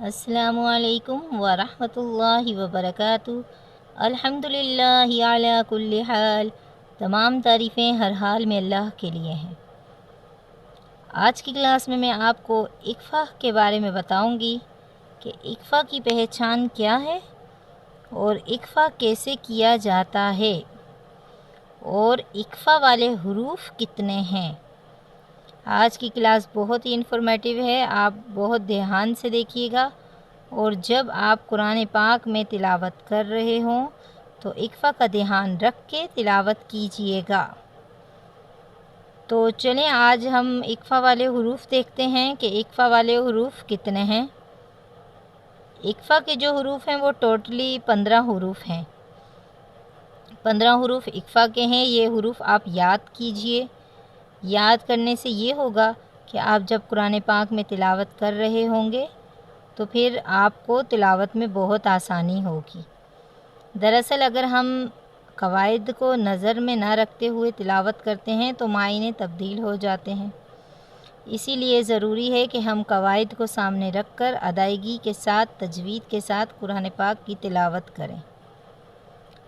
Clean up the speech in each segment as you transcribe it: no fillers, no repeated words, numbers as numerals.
अस्सलामु अलैकुम वरहमतुल्लाहि वबरकातुहू। अल्हम्दुलिल्लाहि अला कुल्ली हाल। तमाम तारीफ़ें हर हाल में अल्लाह के लिए हैं। आज की क्लास में मैं आपको इक्फ़ा के बारे में बताऊंगी कि इक्फ़ा की पहचान क्या है और इक्फ़ा कैसे किया जाता है और इक्फ़ा वाले हुरूफ कितने हैं। आज की क्लास बहुत ही इन्फॉर्मेटिव है, आप बहुत ध्यान से देखिएगा और जब आप कुरान पाक में तिलावत कर रहे हों तो इक्फ़ा का ध्यान रख के तिलावत कीजिएगा। तो चलें आज हम इक्फ़ा वाले हुरूफ देखते हैं कि इक्फ़ा वाले हुरूफ कितने हैं। इक्फ़ा के जो हुरूफ हैं वो टोटली 15 हुरूफ हैं। 15 हुरूफ इक्फ़ा के हैं। ये हुरूफ आप याद कीजिए। याद करने से ये होगा कि आप जब कुरान पाक में तिलावत कर रहे होंगे तो फिर आपको तिलावत में बहुत आसानी होगी। दरअसल अगर हम कवायद को नज़र में ना रखते हुए तिलावत करते हैं तो मायने तब्दील हो जाते हैं। इसीलिए ज़रूरी है कि हम कवायद को सामने रख कर अदायगी के साथ तजवीद के साथ कुरान पाक की तिलावत करें।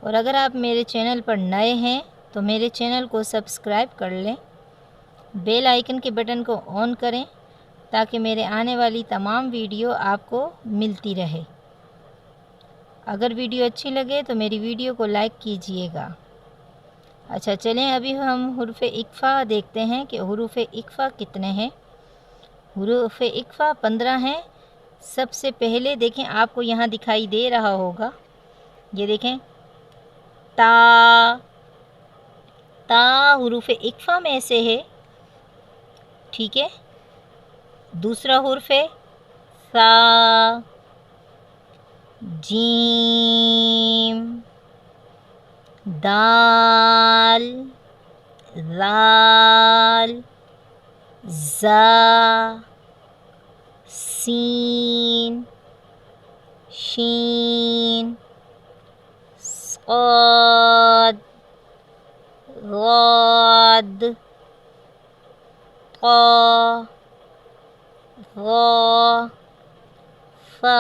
और अगर आप मेरे चैनल पर नए हैं तो मेरे चैनल को सब्सक्राइब कर लें, बेल आइकन के बटन को ऑन करें ताकि मेरे आने वाली तमाम वीडियो आपको मिलती रहे। अगर वीडियो अच्छी लगे तो मेरी वीडियो को लाइक कीजिएगा। अच्छा चलें अभी हम हुरूफ इक्फ़ा देखते हैं कि हुरूफ इक्फ़ा कितने हैं। हुरूफ इक्फ़ा 15 हैं। सबसे पहले देखें, आपको यहाँ दिखाई दे रहा होगा, ये देखें ता। ता हुरूफ इक्फ़ा में से है, ठीक है। दूसरा हुर्फ है सा, जीम, दाल, ज़ाल, ज़ा, सीन, शीन, क़ाद, ग़ाद, क़ा, ग़ा, फ़ा,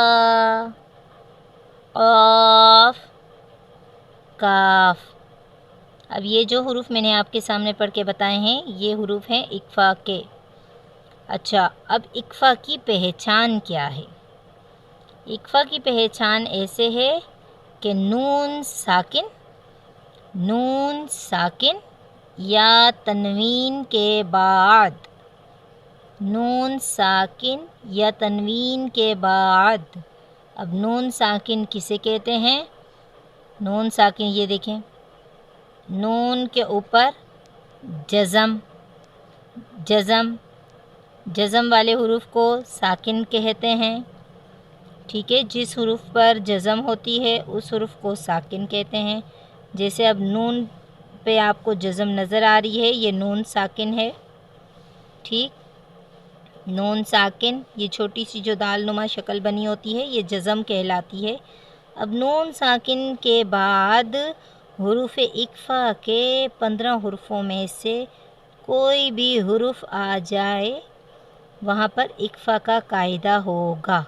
क़ाफ़, काफ़। अब ये जो हुरूफ मैंने आपके सामने पढ़ के बताए हैं ये हुरूफ हैं इक्फ़ा के। अच्छा, अब इक्फ़ा की पहचान क्या है। इक्फ़ा की पहचान ऐसे है कि नून साकिन या तनवीन के बाद, नून साकिन या तनवीन के बाद। अब नून साकिन किसे कहते हैं। नून साकिन, ये देखें, नून के ऊपर जज़म वाले हुरूफ को साकिन कहते हैं, ठीक है। जिस हुरूफ पर जज़म होती है उस हुरूफ को साकिन कहते हैं। जैसे अब नून पे आपको जज़म नज़र आ रही है, ये नून साकिन है, ठीक। नून साकिन, ये छोटी सी जो दाल नुमा शक्ल बनी होती है ये जज़म कहलाती है। अब नून साकिन के बाद हुरूफ इक्फ़ा के 15 हुरूफों में से कोई भी हुरूफ आ जाए वहाँ पर इक्फ़ा का कायदा होगा।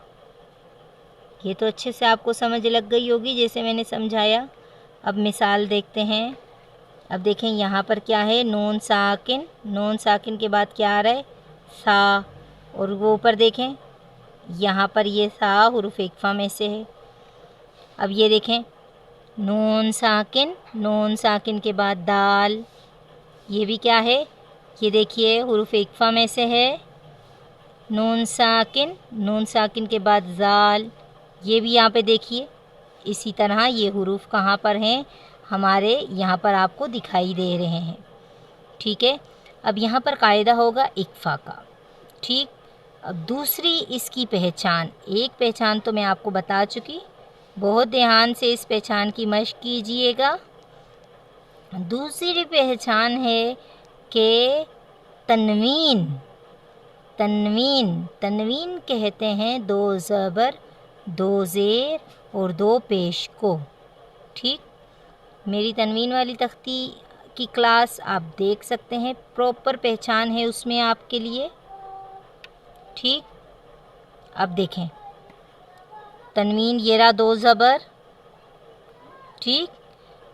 ये तो अच्छे से आपको समझ लग गई होगी जैसे मैंने समझाया। अब मिसाल देखते हैं। अब देखें यहाँ पर क्या है, नून साकिन के बाद क्या आ रहा है, सा। और वो ऊपर देखें, यहाँ पर ये सा हुरूफ इक्फ़ा में से है। अब ये देखें, नून साकिन के बाद दाल, ये भी क्या है, ये देखिए हुरूफ इक्फ़ा में से है। नून साकिन के बाद ज़ाल, ये भी यहाँ पे देखिए। इसी तरह ये हुरूफ कहाँ पर हैं, हमारे यहाँ पर आपको दिखाई दे रहे हैं, ठीक है। अब यहाँ पर कायदा होगा इक्फ़ा का, ठीक। अब दूसरी इसकी पहचान, एक पहचान तो मैं आपको बता चुकी, बहुत ध्यान से इस पहचान की मश्क कीजिएगा। दूसरी पहचान है कि तनवीन कहते हैं 2 ज़बर, 2 ज़ेर और 2 पेश को, ठीक। मेरी तनवीन वाली तख्ती की क्लास आप देख सकते हैं, प्रॉपर पहचान है उसमें आपके लिए, ठीक। अब देखें, तनवीन ये रहा 2 ज़बर। ठीक,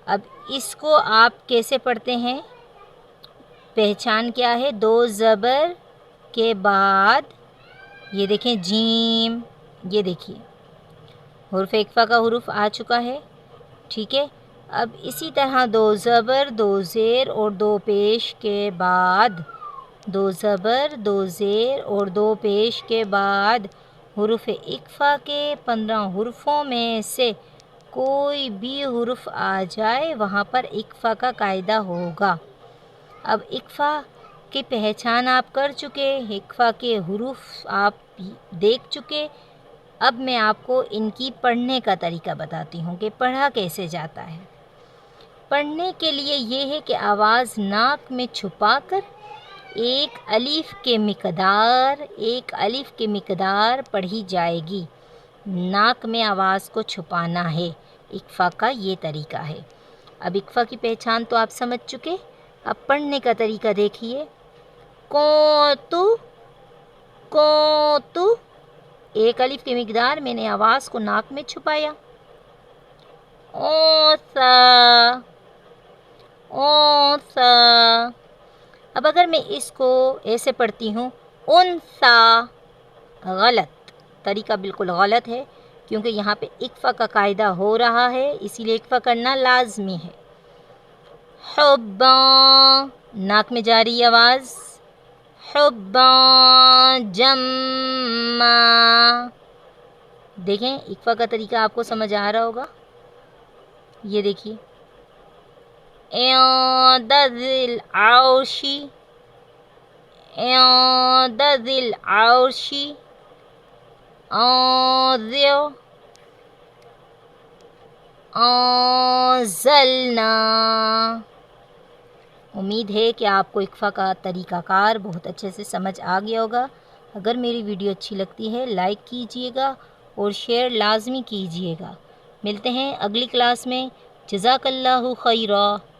अब इसको आप कैसे पढ़ते हैं, पहचान क्या है, 2 ज़बर के बाद ये देखें जीम, ये देखिए हुर्फ़ इक़फ़ा का हुरूफ आ चुका है। ठीक है, अब इसी तरह 2 ज़बर 2 ज़ेर और 2 पेश के बाद, 2 ज़बर 2 ज़ेर और 2 पेश के बाद हुरूफ़ इक़फ़ा के 15 हुर्फ़ों में से कोई भी हुरूफ आ जाए वहाँ पर इक़फ़ा का कायदा होगा। अब इक़फ़ा की पहचान आप कर चुके, इक़फ़ा के हुरूफ आप देख चुके। अब मैं आपको इनकी पढ़ने का तरीका बताती हूँ कि पढ़ा कैसे जाता है। पढ़ने के लिए ये है कि आवाज़ नाक में छुपाकर एक अलिफ के मिक़दार पढ़ी जाएगी। नाक में आवाज़ को छुपाना है, इक़फ़ा का ये तरीका है। अब इक़फ़ा की पहचान तो आप समझ चुके, अब पढ़ने का तरीका देखिए। कोतु, एक अलिफ की मिक़दार मैंने आवाज़ को नाक में छुपाया। ओसा, अब अगर मैं इसको ऐसे पढ़ती हूँ उनसा, गलत, तरीका बिल्कुल गलत है, क्योंकि यहाँ पे इक़फ़ा का कायदा हो रहा है, इसीलिए इक़फ़ा करना लाज़मी है। हुब्बा, नाक में जा रही आवाज़, हुब्बा जम्मा। देखें इक़फ़ा का तरीका आपको समझ आ रहा होगा। ये देखिए दज़िल आउशी, ज़लना। उम्मीद है कि आपको इक़फ़ा का तरीक़ाकार बहुत अच्छे से समझ आ गया होगा। अगर मेरी वीडियो अच्छी लगती है लाइक कीजिएगा और शेयर लाज़मी कीजिएगा। मिलते हैं अगली क्लास में। जज़ाकल्लाहु खैरा।